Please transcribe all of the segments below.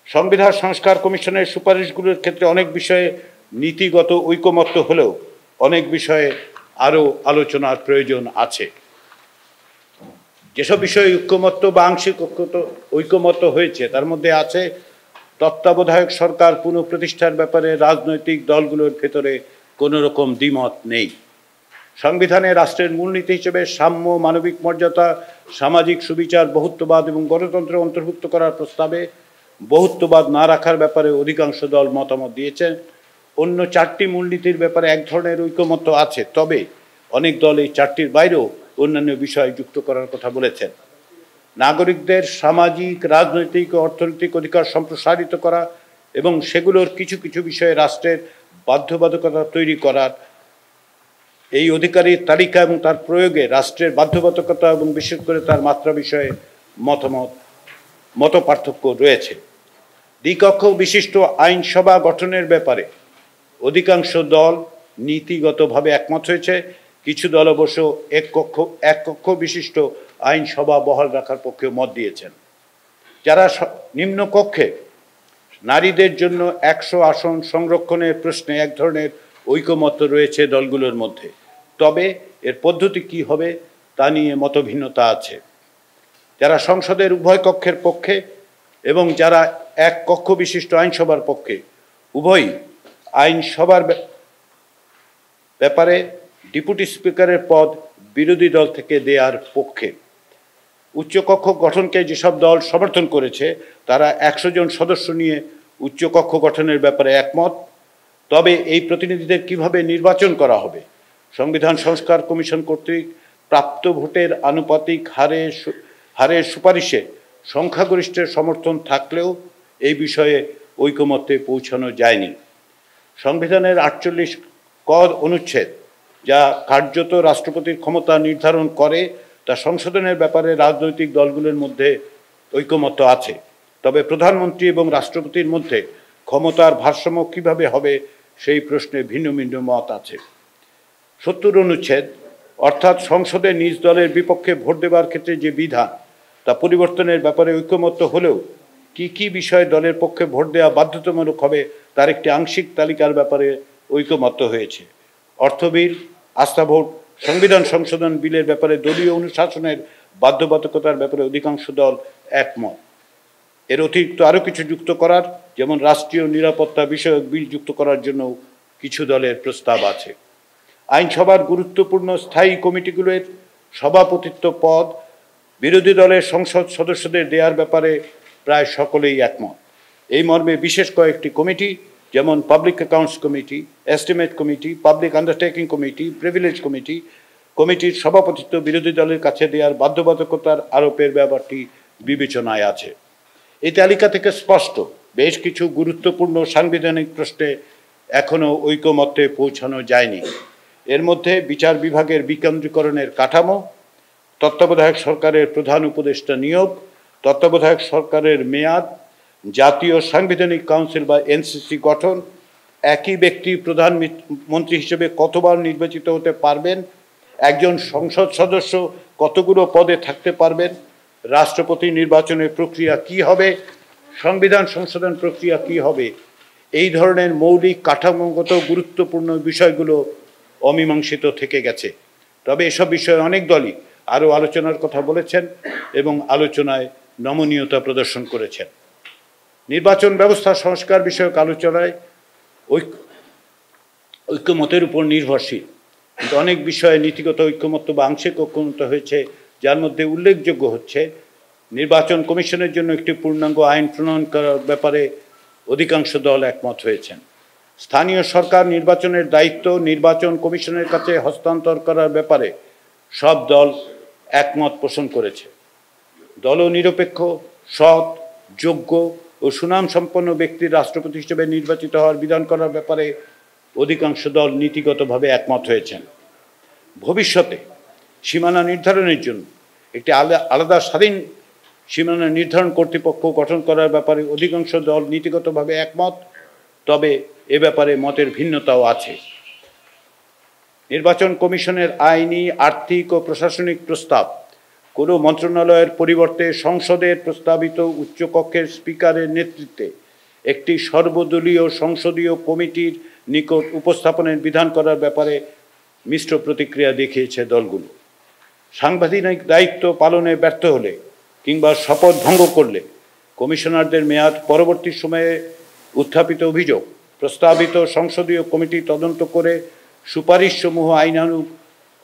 সংবিধান সংস্কার কমিশনের সুপারিশগুলোর ক্ষেত্রে অনেক বিষয়ে নীতিগত ঐকমত্য হলেও অনেক বিষয়ে আরও আলোচনার প্রয়োজন আছে। যেসব বিষয়ে ঐকমত্য বা আংশিক ঐকমত্য হয়েছে তার মধ্যে আছে তত্ত্বাবধায়ক সরকার পুনঃপ্রতিষ্ঠার ব্যাপারে রাজনৈতিক দলগুলোর ভেতরে কোনো রকম দ্বিমত নেই। সংবিধানে রাষ্ট্রের মূলনীতি হিসেবে সাম্য, মানবিক মর্যাদা, সামাজিক সুবিচার, বহুত্ববাদ এবং গণতন্ত্র অন্তর্ভুক্ত করার প্রস্তাবে বহুত্ববাদ না রাখার ব্যাপারে অধিকাংশ দল মতামত দিয়েছেন। অন্য চারটি মূলনীতির ব্যাপারে এক ধরনের ঐকমত্য আছে, তবে অনেক দল এই চারটির বাইরেও অন্যান্য বিষয় যুক্ত করার কথা বলেছেন। নাগরিকদের সামাজিক, রাজনৈতিক ও অর্থনৈতিক অধিকার সম্প্রসারিত করা এবং সেগুলোর কিছু কিছু বিষয়ে রাষ্ট্রের বাধ্যবাধকতা তৈরি করার, এই অধিকারের তালিকা এবং তার প্রয়োগে রাষ্ট্রের বাধ্যবাধকতা এবং বিশেষ করে তার মাত্রা বিষয়ে মত পার্থক্য রয়েছে। দ্বিকক্ষ বিশিষ্ট আইনসভা গঠনের ব্যাপারে অধিকাংশ দল নীতিগতভাবে একমত হয়েছে। কিছু দল অবশ্য এক কক্ষ বিশিষ্ট আইনসভা বহাল রাখার পক্ষে মত দিয়েছেন। যারা নিম্ন কক্ষে নারীদের জন্য 100 আসন সংরক্ষণের প্রশ্নে এক ধরনের ঐকমত্য রয়েছে দলগুলোর মধ্যে, তবে এর পদ্ধতি কি হবে তা নিয়ে মতভিন্নতা আছে। যারা সংসদের উভয় কক্ষের পক্ষে এবং যারা এক কক্ষ বিশিষ্ট আইনসভার পক্ষে, উভয়ই আইনসভার ব্যাপারে ডেপুটি স্পিকারের পদ বিরোধী দল থেকে দেওয়ার পক্ষে। উচ্চকক্ষ গঠনকে যেসব দল সমর্থন করেছে তারা 100 জন সদস্য নিয়ে উচ্চকক্ষ গঠনের ব্যাপারে একমত, তবে এই প্রতিনিধিদের কিভাবে নির্বাচন করা হবে, সংবিধান সংস্কার কমিশন কর্তৃক প্রাপ্ত ভোটের আনুপাতিক হারের সুপারিশে সংখ্যাগরিষ্ঠের সমর্থন থাকলেও এই বিষয়ে ঐকমত্যে পৌঁছানো যায়নি। সংবিধানের 48 ক অনুচ্ছেদ, যা কার্যত রাষ্ট্রপতির ক্ষমতা নির্ধারণ করে, তা সংশোধনের ব্যাপারে রাজনৈতিক দলগুলোর মধ্যে ঐকমত্য আছে, তবে প্রধানমন্ত্রী এবং রাষ্ট্রপতির মধ্যে ক্ষমতার ভারসাম্য কীভাবে হবে সেই প্রশ্নে ভিন্ন ভিন্ন মত আছে। 70 অনুচ্ছেদ, অর্থাৎ সংসদে নিজ দলের বিপক্ষে ভোট দেওয়ার ক্ষেত্রে যে বিধান, তা পরিবর্তনের ব্যাপারে ঐকমত্য হলেও কি কি বিষয়ে দলের পক্ষে ভোট দেওয়া বাধ্যতামূলক হবে তার একটি আংশিক তালিকার ব্যাপারে ঐকমত্য হয়েছে। অর্থ বিল, আস্থা ভোট, সংবিধান সংশোধন বিলের ব্যাপারে দলীয় অনুশাসনের বাধ্যবাধকতার ব্যাপারে অধিকাংশ দল একমত। এর অতিরিক্ত আরও কিছু যুক্ত করার, যেমন রাষ্ট্রীয় নিরাপত্তা বিষয়ক বিল যুক্ত করার জন্য কিছু দলের প্রস্তাব আছে। আইনসভার গুরুত্বপূর্ণ স্থায়ী কমিটিগুলোর সভাপতিত্ব পদ বিরোধী দলের সংসদ সদস্যদের দেওয়ার ব্যাপারে প্রায় সকলেই একমত। এই মর্মে বিশেষ কয়েকটি কমিটি, যেমন public accounts committee, estimate committee, public undertaking committee, privilege কমিটির সভাপতিত্ব বিরোধী দলের কাছে দেওয়ার বাধ্যবাধকতার আরোপের ব্যাপারটি বিবেচনায় আছে। এই তালিকা থেকে স্পষ্ট বেশ কিছু গুরুত্বপূর্ণ সাংবিধানিক প্রশ্নে এখনও ঐকমত্যে পৌঁছানো যায়নি। এর মধ্যে বিচার বিভাগের বিকেন্দ্রীকরণের কাঠামো, তত্ত্বাবধায়ক সরকারের প্রধান উপদেষ্টা নিয়োগ, তত্ত্বাবধায়ক সরকারের মেয়াদ, জাতীয় সাংবিধানিক কাউন্সিল বা এনসিসি গঠন, একই ব্যক্তি প্রধানমন্ত্রী হিসেবে কতবার নির্বাচিত হতে পারবেন, একজন সংসদ সদস্য কতগুলো পদে থাকতে পারবেন, রাষ্ট্রপতি নির্বাচনের প্রক্রিয়া কি হবে, সংবিধান সংশোধন প্রক্রিয়া কি হবে, এই ধরনের মৌলিক কাঠামোগত গুরুত্বপূর্ণ বিষয়গুলো অমীমাংসিত থেকে গেছে। তবে এসব বিষয়ে অনেক দলই আরও আলোচনার কথা বলেছেন এবং আলোচনায় নমনীয়তা প্রদর্শন করেছেন। নির্বাচন ব্যবস্থা সংস্কার বিষয়ক আলোচনায় ঐকমতের উপর নির্ভরশীল, কিন্তু অনেক বিষয়ে নীতিগত ঐকমত্য বা আংশিক ঐকমত্য হয়েছে, যার মধ্যে উল্লেখযোগ্য হচ্ছে নির্বাচন কমিশনের জন্য একটি পূর্ণাঙ্গ আইন প্রণয়ন করার ব্যাপারে অধিকাংশ দল একমত হয়েছেন। স্থানীয় সরকার নির্বাচনের দায়িত্ব নির্বাচন কমিশনের কাছে হস্তান্তর করার ব্যাপারে সব দল একমত পোষণ করেছে। দলনিরপেক্ষ, সৎ, যোগ্য ও সুনামসম্পন্ন ব্যক্তির রাষ্ট্রপতি হিসেবে নির্বাচিত হওয়ার বিধান করার ব্যাপারে অধিকাংশ দল নীতিগতভাবে একমত হয়েছেন। ভবিষ্যতে সীমানা নির্ধারণের জন্য একটি আলাদা স্বাধীন সীমানা নির্ধারণ কর্তৃপক্ষ গঠন করার ব্যাপারে অধিকাংশ দল নীতিগতভাবে একমত, তবে এ ব্যাপারে মতের ভিন্নতাও আছে। নির্বাচন কমিশনের আইনি, আর্থিক ও প্রশাসনিক প্রস্তাব কোনো মন্ত্রণালয়ের পরিবর্তে সংসদের প্রস্তাবিত উচ্চকক্ষের স্পিকারের নেতৃত্বে একটি সর্বদলীয় সংসদীয় কমিটির নিকট উপস্থাপনের বিধান করার ব্যাপারে মিশ্র প্রতিক্রিয়া দেখিয়েছে দলগুলো। সাংবিধানিক দায়িত্ব পালনে ব্যর্থ হলে কিংবা শপথ ভঙ্গ করলে কমিশনারদের মেয়াদ পরবর্তী সময়ে উত্থাপিত অভিযোগ প্রস্তাবিত সংসদীয় কমিটি তদন্ত করে সুপারিশসমূহ আইনানুগ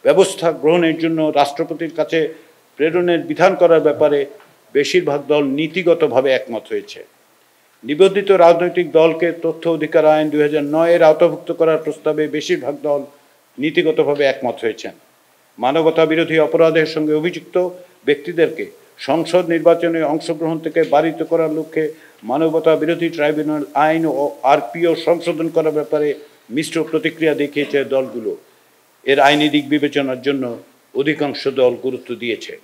ব্যবস্থা গ্রহণের জন্য রাষ্ট্রপতির কাছে প্রেরণের বিধান করার ব্যাপারে বেশিরভাগ দল নীতিগতভাবে একমত হয়েছে। নিবন্ধিত রাজনৈতিক দলকে তথ্য অধিকার আইন 2009-এর আওতাভুক্ত করার প্রস্তাবে বেশিরভাগ দল নীতিগতভাবে একমত হয়েছেন। মানবতা বিরোধী অপরাধের সঙ্গে অভিযুক্ত ব্যক্তিদেরকে সংসদ নির্বাচনে অংশগ্রহণ থেকে বারিত করার লক্ষ্যে মানবতা বিরোধী ট্রাইব্যুনাল আইন ও আরপিও সংশোধন করার ব্যাপারে মিশ্র প্রতিক্রিয়া দেখিয়েছে দলগুলো। এর আইনি দিক বিবেচনার জন্য অধিকাংশ দল গুরুত্ব দিয়েছে।